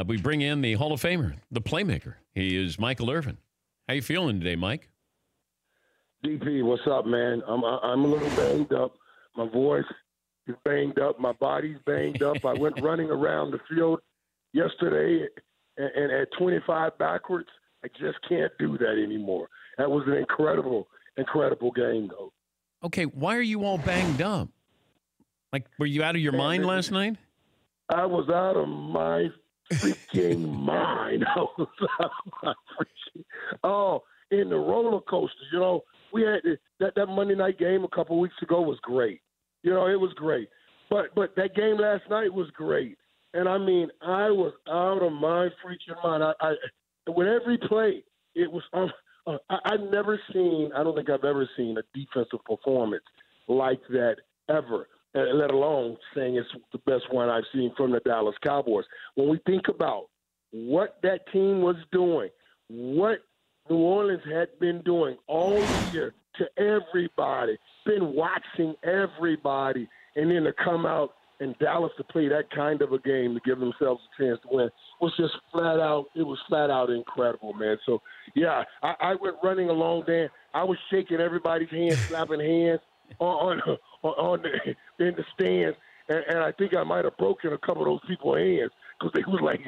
We bring in the Hall of Famer, the playmaker. He is Michael Irvin. How you feeling today, Mike? DP, what's up, man? I'm a little banged up. My voice is banged up. My body's banged up. I went running around the field yesterday, and at 25 backwards, I just can't do that anymore. That was an incredible game, though. Okay, why are you all banged up? Like, were you out of your mind last night? I was out of my freaking mind. I was out of my in the roller coaster. You know, we had that Monday night game a couple weeks ago was great. You know, it was great. But that game last night was great. And, I mean, I was out of my freaking mind. I with every play, it was I don't think I've ever seen a defensive performance like that ever, let alone saying it's the best one I've seen from the Dallas Cowboys. When we think about what that team was doing, what New Orleans had been doing all year to everybody, been watching everybody, and then to come out and Dallas to play that kind of a game to give themselves a chance to win was just flat out incredible, man. So, yeah, I went running along there. I was shaking everybody's hands, slapping hands in the stands, and I think I might have broken a couple of those people's hands because they was like,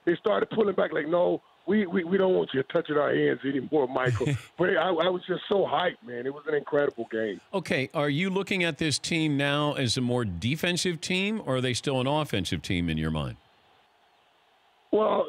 they started pulling back like, no, we don't want you touching our hands anymore, Michael. But I was just so hyped, man. It was an incredible game. Okay, are you looking at this team now as a more defensive team, or are they still an offensive team in your mind? Well,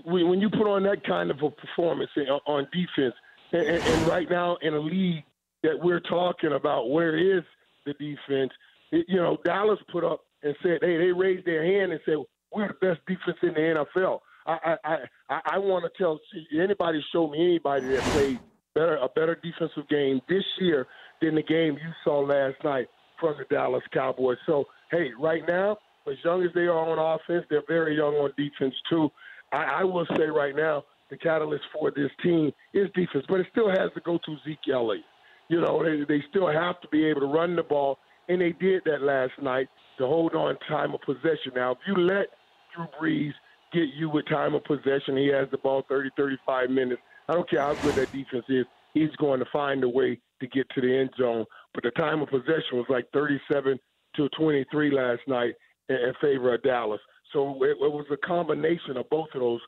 when you put on that kind of a performance on defense, and right now in a league that we're talking about, where is the defense? You know, Dallas put up and said, hey, they raised their hand and said, we're the best defense in the NFL. I want to tell anybody, show me anybody that played a better defensive game this year than the game you saw last night from the Dallas Cowboys. So, hey, right now, as young as they are on offense, they're very young on defense too. I will say right now, the catalyst for this team is defense, but it still has to go to Zeke Elliott. You know, they still have to be able to run the ball, and they did that last night to hold on time of possession. Now, if you let Drew Brees get you with time of possession, he has the ball 30, 35 minutes. I don't care how good that defense is. He's going to find a way to get to the end zone. But the time of possession was like 37-23 last night in favor of Dallas. So it was a combination of both of those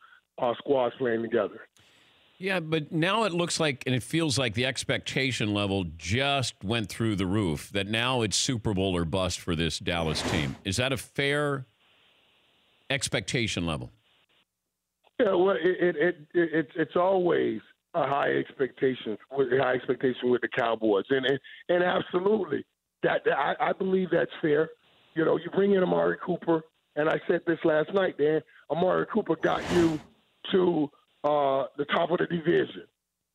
squads playing together. Yeah, but now it looks like, and it feels like the expectation level just went through the roof, that now it's Super Bowl or bust for this Dallas team. Is that a fair expectation level? Yeah, well, it's always a high expectation with the Cowboys, and absolutely that I believe that's fair. You know, you bring in Amari Cooper, and I said this last night, Dan. Amari Cooper got you to the top of the division.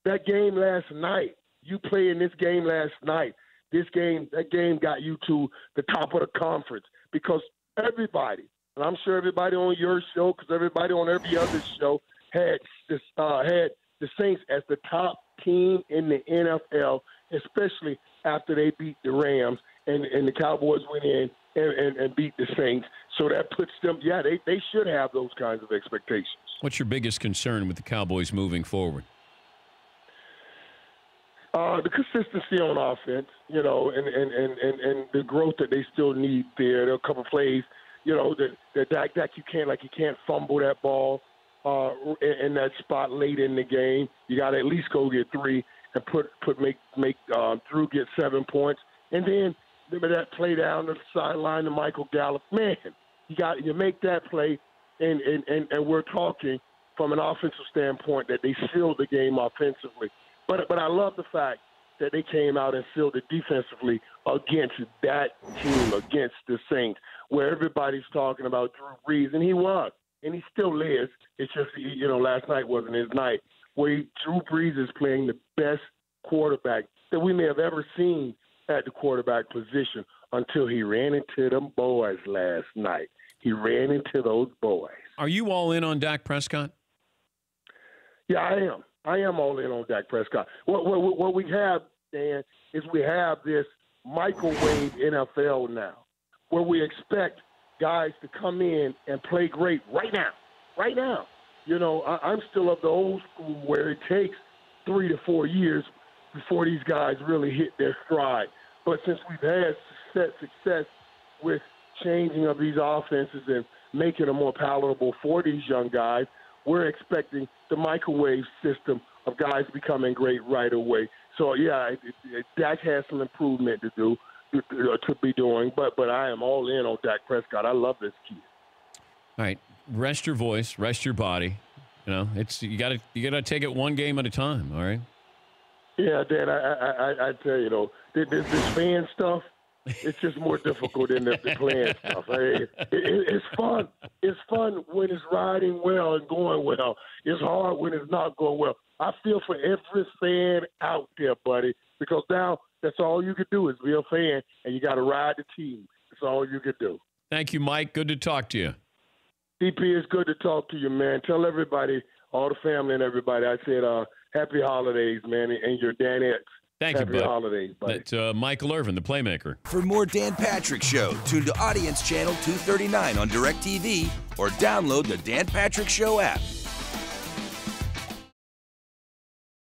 That game last night, you playing this game last night. That game got you to the top of the conference because everybody. And I'm sure everybody on your show, because everybody on every other show had the Saints as the top team in the NFL, especially after they beat the Rams and the Cowboys went in and beat the Saints. So that puts them, they should have those kinds of expectations. What's your biggest concern with the Cowboys moving forward? The consistency on offense, you know, and the growth that they still need there. There are a couple plays. You know, that Dak you can't fumble that ball in that spot late in the game. You got to at least go get 3 and make Drew get 7 points. And then remember that play down the sideline to Michael Gallup. Man, you make that play, and we're talking from an offensive standpoint that they sealed the game offensively. But I love the fact that they came out and sealed it defensively against that team, against the Saints, where everybody's talking about Drew Brees, and he was, and he still is. It's just, you know, last night wasn't his night, where Drew Brees is playing the best quarterback that we may have ever seen at the quarterback position until he ran into them boys last night. He ran into those boys. Are you all in on Dak Prescott? Yeah, I am. I am all in on Dak Prescott. What we have, Dan, is we have this microwave NFL now, where we expect guys to come in and play great right now. right now. I'm still of the old school where it takes 3 to 4 years before these guys really hit their stride. But since we've had success with changing of these offenses and making them more palatable for these young guys, we're expecting the microwave system of guys becoming great right away. So, yeah, Dak has some improvement to do, to be doing, but I am all in on Dak Prescott. I love this kid. All right, rest your voice, rest your body. You gotta take it one game at a time. All right. Yeah, Dan, I tell you though, this fan stuff, it's just more difficult than the playing stuff. It's fun. It's fun when it's riding well and going well. It's hard when it's not going well. I feel for every fan out there, buddy, because now that's all you can do is be a fan, and you got to ride the team. That's all you can do. Thank you, Mike. Good to talk to you. DP, it's good to talk to you, man. Tell everybody, all the family and everybody, I said happy holidays, man, and your Dan X. Thank you, Happy bud. holidays, buddy. That's Michael Irvin, the playmaker. For more Dan Patrick Show, tune to Audience Channel 239 on DirecTV or download the Dan Patrick Show app.